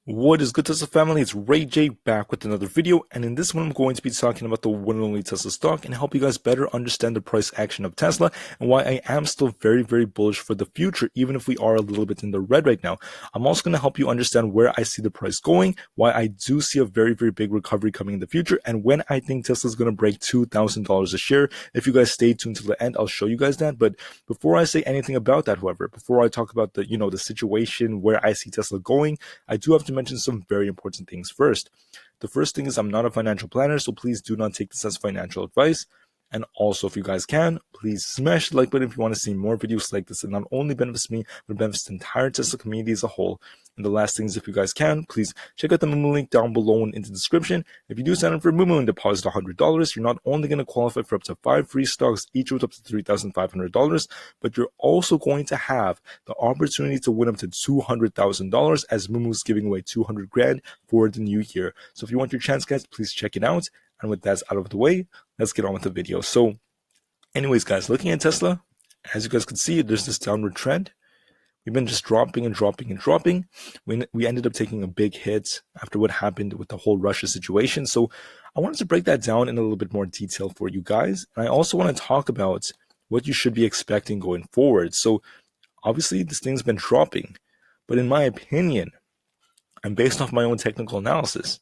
What is good, Tesla family? It's Ray J back with another video, and in this one I'm going to be talking about the one and only Tesla stock and help you guys better understand the price action of Tesla and why I am still very bullish for the future, even if we are a little bit in the red right now. I'm also going to help you understand where I see the price going, why I do see a very big recovery coming in the future, and when I think Tesla is going to break $2,000 a share. If you guys stay tuned till the end, I'll show you guys that. But before I say anything about that, however, before I talk about the situation where I see Tesla going, I do have to mention some very important things first. The first thing is I'm not a financial planner, so please do not take this as financial advice. And also, if you guys can, please smash the like button if you want to see more videos like this. It not only benefits me, but benefits the entire Tesla community as a whole. And the last thing is, if you guys can, please check out the Moomoo link down below and in the description. If you do sign up for Moomoo and deposit $100, you're not only going to qualify for up to 5 free stocks, each worth up to $3,500, but you're also going to have the opportunity to win up to $200,000 as Moomoo's giving away 200 grand for the new year. So if you want your chance, guys, please check it out. And with that out of the way, let's get on with the video. So anyways, guys, looking at Tesla, as you guys can see, there's this downward trend. We've been just dropping and dropping. We ended up taking a big hit after what happened with the whole Russia situation. So I wanted to break that down in a little bit more detail for you guys. And I also want to talk about what you should be expecting going forward. So obviously this thing's been dropping, but in my opinion, and based off my own technical analysis,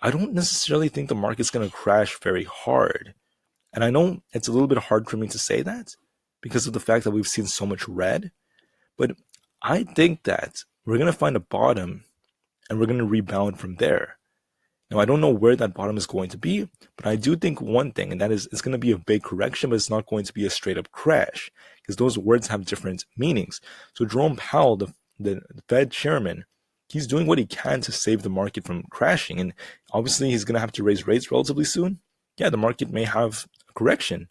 I don't necessarily think the market's going to crash very hard. And I know it's a little bit hard for me to say that because of the fact that we've seen so much red, but I think that we're going to find a bottom and we're going to rebound from there. Now, I don't know where that bottom is going to be, but I do think one thing, and that is it's going to be a big correction, but it's not going to be a straight up crash because those words have different meanings. So Jerome Powell, the Fed chairman, he's doing what he can to save the market from crashing. And obviously he's going to have to raise rates relatively soon. Yeah, the market may have a correction.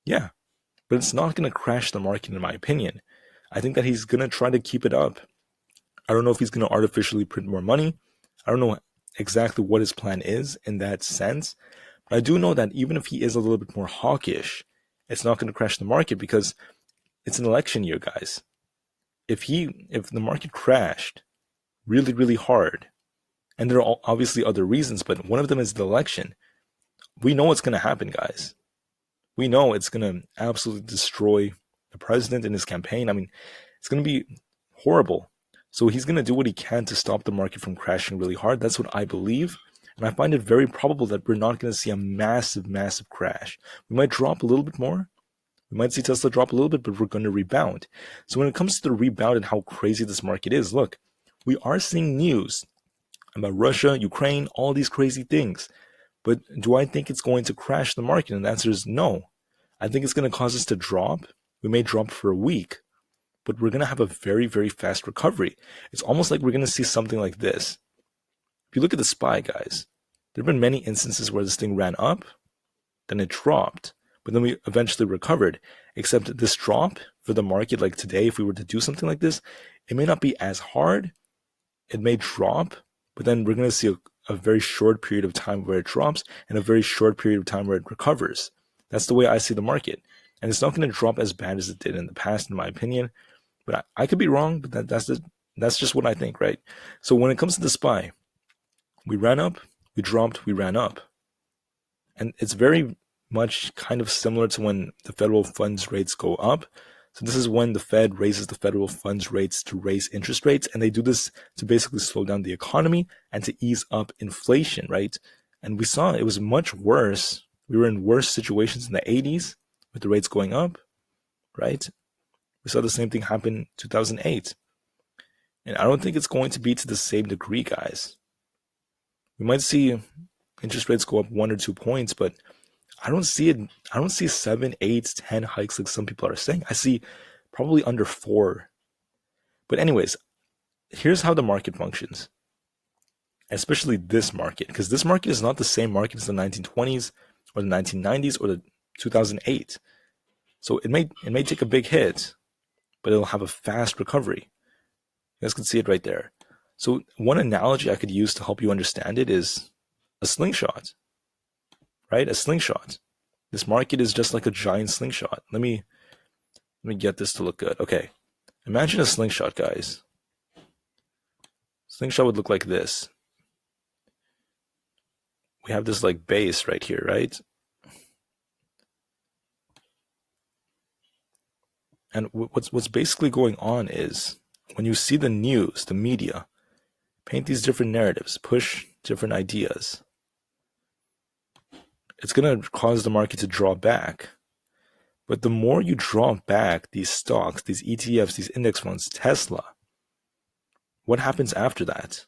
Yeah, but it's not going to crash the market in my opinion. I think that he's going to try to keep it up. I don't know if he's going to artificially print more money. I don't know exactly what his plan is in that sense. But I do know that even if he is a little bit more hawkish, it's not going to crash the market because it's an election year, guys. If the market crashed really hard, and there are obviously other reasons, but one of them is the election. We know what's going to happen, guys. We know it's going to absolutely destroy the president and his campaign. I mean, it's going to be horrible. So he's going to do what he can to stop the market from crashing really hard. That's what I believe. And I find it very probable that we're not going to see a massive crash. We might drop a little bit more. We might see Tesla drop a little bit, but we're going to rebound. So when it comes to the rebound and how crazy this market is, look, we are seeing news about Russia, Ukraine, all these crazy things. But do I think it's going to crash the market? And the answer is no. I think it's going to cause us to drop. We may drop for a week, but we're going to have a very fast recovery. It's almost like we're going to see something like this. If you look at the SPY, guys, there have been many instances where this thing ran up, then it dropped, but then we eventually recovered. Except this drop for the market, like today, if we were to do something like this, it may not be as hard. It may drop, but then we're going to see a very short period of time where it drops and a very short period of time where it recovers. That's the way I see the market. And it's not going to drop as bad as it did in the past, in my opinion. But I could be wrong, but that's just what I think, right? So when it comes to the SPY, we ran up, we dropped, we ran up. And it's very much kind of similar to when the federal funds rates go up. So this is when the Fed raises the federal funds rates to raise interest rates, and they do this to basically slow down the economy and to ease up inflation, right? And we saw it was much worse. We were in worse situations in the 80s with the rates going up, right? We saw the same thing happen in 2008. And I don't think it's going to be to the same degree, guys. We might see interest rates go up 1 or 2 points, but I don't see it. I don't see 7, 8, 10 hikes like some people are saying. I see probably under 4. But anyways, here's how the market functions, especially this market, because this market is not the same market as the 1920s or the 1990s or the 2008. So it may take a big hit, but it'll have a fast recovery. You guys can see it right there. So one analogy I could use to help you understand it is a slingshot. Right? A slingshot. This market is just like a giant slingshot. Let me get this to look good. Okay. Imagine a slingshot, guys. Slingshot would look like this. We have this like base right here, right? And what's basically going on is when you see the news, the media, paint these different narratives, push different ideas, it's going to cause the market to draw back. But the more you draw back these stocks, these ETFs, these index funds, Tesla, what happens after that?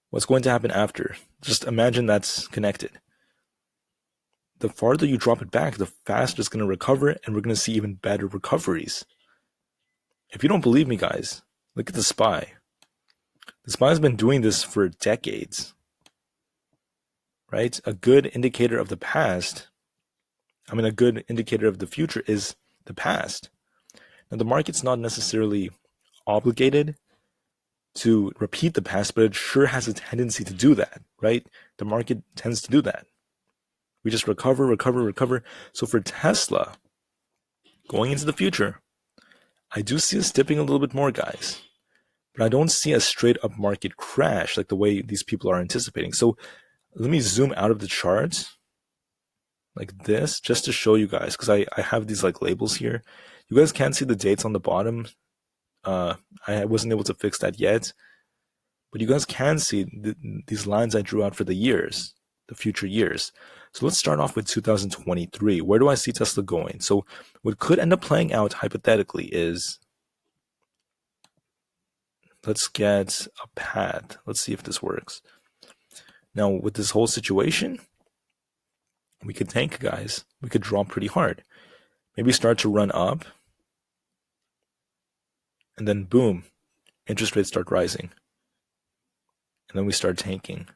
What's going to happen after? Just imagine that's connected. The farther you drop it back, the faster it's going to recover, and we're going to see even better recoveries. If you don't believe me, guys, look at the SPY. The SPY has been doing this for decades, right? A good indicator of the past, a good indicator of the future is the past. Now, the market's not necessarily obligated to repeat the past, but it sure has a tendency to do that, right? The market tends to do that. We just recover. So for Tesla, going into the future, I do see us dipping a little bit more, guys. But I don't see a straight up market crash like the way these people are anticipating. So let me zoom out of the chart like this just to show you guys, because I have these like labels here. You guys can't see the dates on the bottom. I wasn't able to fix that yet. But you guys can see these lines I drew out for the years, the future years. So let's start off with 2023. Where do I see Tesla going? So what could end up playing out hypothetically is, let's get a path. Let's see if this works. Now, with this whole situation, we could tank, guys. We could drop pretty hard. Maybe start to run up. And then boom, interest rates start rising. And then we start tanking.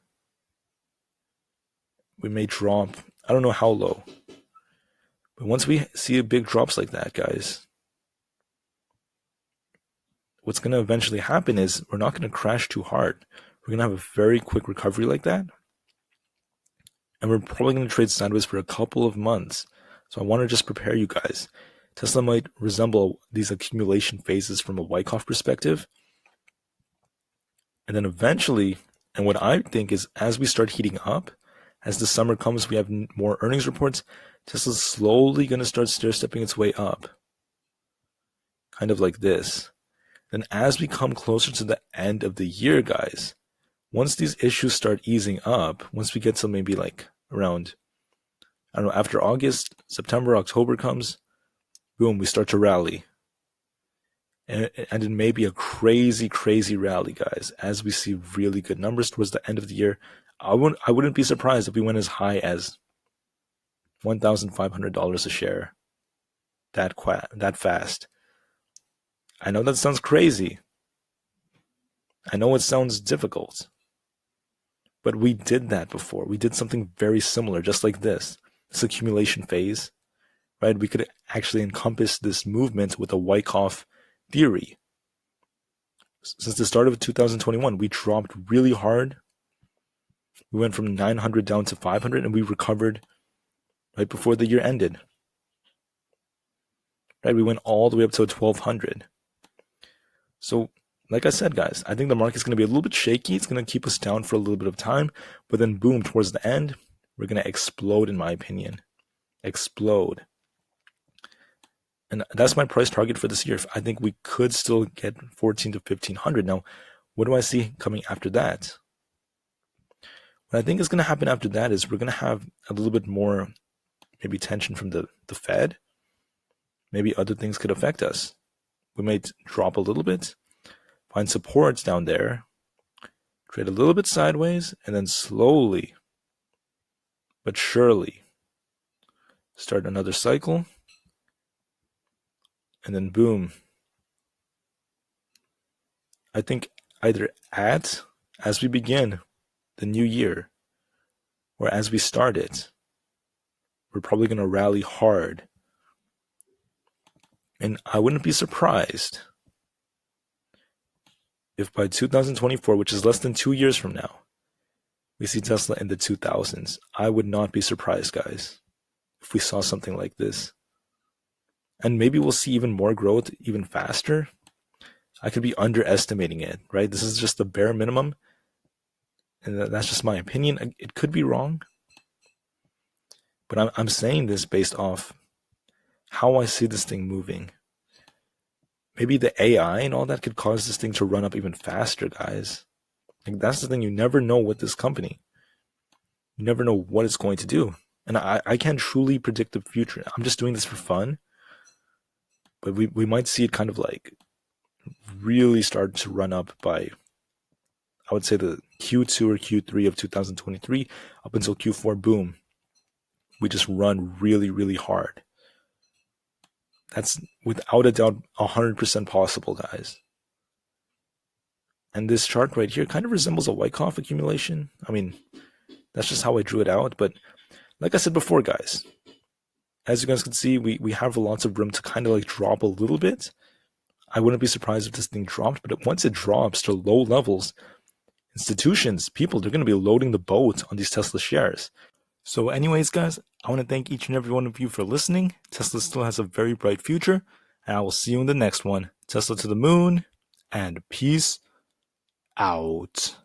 We may drop, I don't know how low. But once we see big drops like that, guys, what's going to eventually happen is we're not going to crash too hard. We're going to have a very quick recovery like that. And we're probably going to trade sideways for a couple of months. So I want to just prepare you guys. Tesla might resemble these accumulation phases from a Wyckoff perspective. And then eventually, and what I think is as we start heating up, as the summer comes, we have more earnings reports, Tesla's slowly going to start stair-stepping its way up. Kind of like this. Then as we come closer to the end of the year, guys, once these issues start easing up, once we get to maybe like around, I don't know, after August, September, October comes, boom, we start to rally. And it may be a crazy rally, guys, as we see really good numbers towards the end of the year. I wouldn't be surprised if we went as high as $1,500 a share that fast. I know that sounds crazy. I know it sounds difficult. But we did that before. We did something very similar, just like this accumulation phase, right? We could actually encompass this movement with a Wyckoff theory. Since the start of 2021, we dropped really hard. We went from 900 down to 500, and we recovered right before the year ended. Right? We went all the way up to 1200. So, like I said, guys, I think the market's going to be a little bit shaky. It's going to keep us down for a little bit of time, but then boom, towards the end, we're going to explode, in my opinion. Explode. And that's my price target for this year. I think we could still get 14 to 1500. Now, what do I see coming after that? What I think is going to happen after that is we're going to have a little bit more maybe tension from the Fed. Maybe other things could affect us. We might drop a little bit, find supports down there, trade a little bit sideways, and then slowly but surely start another cycle. And then boom. I think either as we begin the new year, or as we start it, we're probably going to rally hard. And I wouldn't be surprised if by 2024, which is less than 2 years from now, we see Tesla in the 2000s. I would not be surprised, guys, if we saw something like this. And maybe we'll see even more growth even faster. I could be underestimating it, right? This is just the bare minimum, and that's just my opinion. It could be wrong, but I'm saying this based off how I see this thing moving. Maybe the AI and all that could cause this thing to run up even faster, guys. Like, that's the thing. You never know with this company. You never know what it's going to do. And I can't truly predict the future. I'm just doing this for fun. But we might see it kind of like really start to run up by, I would say, the Q2 or Q3 of 2023 up until Q4. Boom. We just run really, really hard. That's without a doubt 100% possible, guys. And this chart right here kind of resembles a Wyckoff accumulation. I mean, that's just how I drew it out. But like I said before, guys, as you guys can see, we have lots of room to kind of like drop a little bit. I wouldn't be surprised if this thing dropped, but once it drops to low levels, institutions, people, they're going to be loading the boat on these Tesla shares. So anyways, guys, I want to thank each and every one of you for listening. Tesla still has a very bright future, and I will see you in the next one. Tesla to the moon, and peace out.